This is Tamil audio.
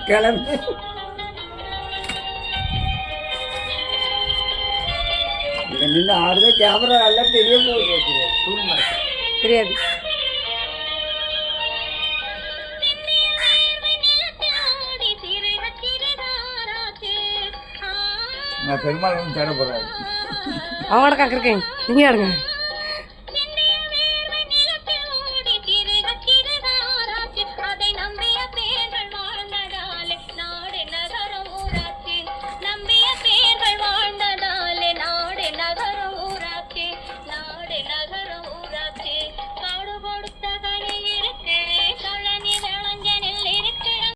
கிளம்பு. நின்று ஆடுதோ கேமரா எல்லாம் தெரிய போகுது. தெரியாது. நான் பெருமாள் வந்து தேட போறாரு. அவங்களோட காக்கிருக்கேன். நீங்க ஆடுங்க.